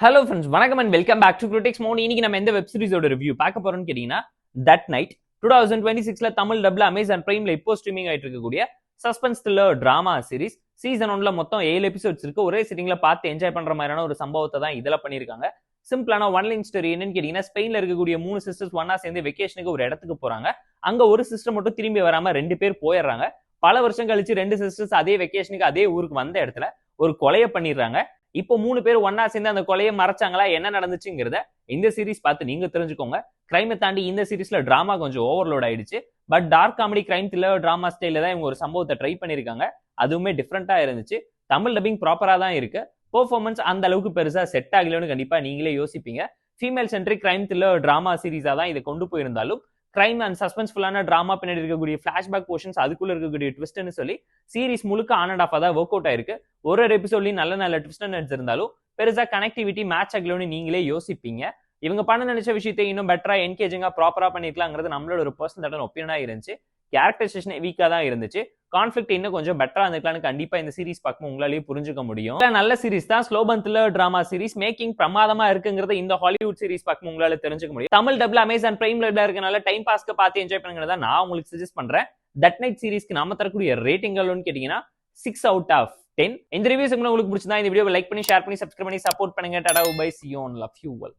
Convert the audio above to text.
Hello friends, வணக்கம் and welcome back to Critics Mon. இன்னைக்கு நம்ம எந்த வெப் சீரிஸோட ரிவ்யூ பார்க்க போறோம்னு கேட்டீங்கன்னா, தட் நைட் 2026ல தமிழ் டப்ல அமேசான் பிரைம்ல இப்போ ஸ்ட்ரீமிங் ஆயிட்டு இருக்கக்கூடிய suspense thriller drama series. Season 1ல மொத்தம் 7 எபிசோட்ஸ் இருக்கு. ஒரே சிட்டிங்ல பார்த்து என்ஜாய் பண்ற மாதிரியான ஒரு சம்பவத்தை தான் இதுல பண்ணிருக்காங்க. சிம்பிளான ஒன் லைன் ஸ்டோரி என்னன்னு கேட்டீங்கன்னா, ஸ்பெயின்ல இருக்கக்கூடிய 3 சிஸ்டர்ஸ் ஒன்னா சேர்ந்து வெக்கேஷனுக்கு ஒரு இடத்துக்கு போறாங்க. அங்க ஒரு சிஸ்டர் மட்டும் திரும்பி வராம 2 பேர் போயிடுறாங்க. பல வருஷம் கழிச்சு 2 சிஸ்டர்ஸ் அதே வெக்கேஷனுக்கு அதே ஊருக்கு வந்த இடத்துல ஒரு கொலையை பண்ணிடுறாங்க. இப்போ 3 பேர் ஒன்னா சேர்ந்து அந்த கொலையை மறைச்சாங்களா, என்ன நடந்துச்சுங்கிறத இந்த சீரிஸ் பார்த்து நீங்க தெரிஞ்சுக்கோங்க. கிரைமை தாண்டி இந்த சீரிஸ்ல டிராமா கொஞ்சம் ஓவர்லோட் ஆயிடுச்சு. But dark comedy crime thriller drama ஸ்டைல தான் இவங்க ஒரு சம்பவத்தை ட்ரை பண்ணிருக்காங்க. அதுவுமே டிஃப்ரெண்டா இருந்துச்சு. தமிழ் டப்பிங் ப்ராப்பரா தான் இருக்கு. பெர்ஃபார்மன்ஸ் அந்த அளவுக்கு பெருசா செட் ஆகலன்னு கண்டிப்பா நீங்களே யோசிப்பீங்க. Female centric crime thriller drama சீரிஸா தான் இதை கொண்டு போயிருந்தாலும், கிரைம் அண்ட் சஸ்பென்ஸ்ஃபுல்லான டிராமா பின்னாடி இருக்கக்கூடிய பிளாஷ்பேக் போர்ஷன்ஸ், அதுக்குள்ள இருக்கக்கூடிய ட்விஸ்ட்னு சொல்லி சீரிஸ் முழுக்க ஆன் அண்ட் ஆஃபா தான் ஒர்க் அவுட் ஆயிருக்கு. ஒரு எபிசோட்லயும் நல்ல நல்ல ட்விஸ்ட் அண்ட் எட்ஸ் இருந்தாலும் பெருசா கனெக்டிவிட்டி மேட்ச் ஆகலன்னு நீங்களே யோசிப்பீங்க. இவங்க பண்ண நினைச்ச விஷயத்தை இன்னும் பெட்டரா என்கேஜிங்கா ப்ராப்பரா பண்ணிருக்கலாங்கிறது நம்மளோட ஒரு பர்சனல் ஒப்பீனியனா இருந்துச்சு. கேரக்டரைசேஷன் வீக்கா தான் இருந்துச்சு. கான்ஃபிளிக்ட் இன்னும் கொஞ்சம் பெட்டரா இருந்திருக்கலாம்னு கண்டிப்பா இந்த சீரிஸ் பார்க்கும் உங்களாலேயே புரிஞ்சுக்க முடியும். நல்ல சீரிஸ் தான். Slow burn thriller drama series making பிரமாதமா இருக்குங்கிறத இந்த ஹாலிவுட் சீரிஸ் பார்க்கும் உங்களால தெரிஞ்சுக்க முடியும். தமிழ் டப்ல அமேசான் பிரைம்ல இருக்கனால டைம் பாஸ்க்கு பார்த்து என்ஜாய் பண்ணுங்கிறத நான் உங்களுக்கு சஜஸ்ட் பண்றேன். தட் நைட் சீரிஸ்க்கு நாம தரக்கூடிய ரேட்டிங் கேட்டீங்கன்னா 6 out of 10. இந்த ரிவ்யூஸ் உங்களுக்கு பிடிச்சிருந்தா இந்த வீடியோவை லைக் பண்ணி, ஷேர் பண்ணி, சப்ஸ்கிரைப் பண்ணி சப்போர்ட் பண்ணுங்க. Tata bye, see you on love you all.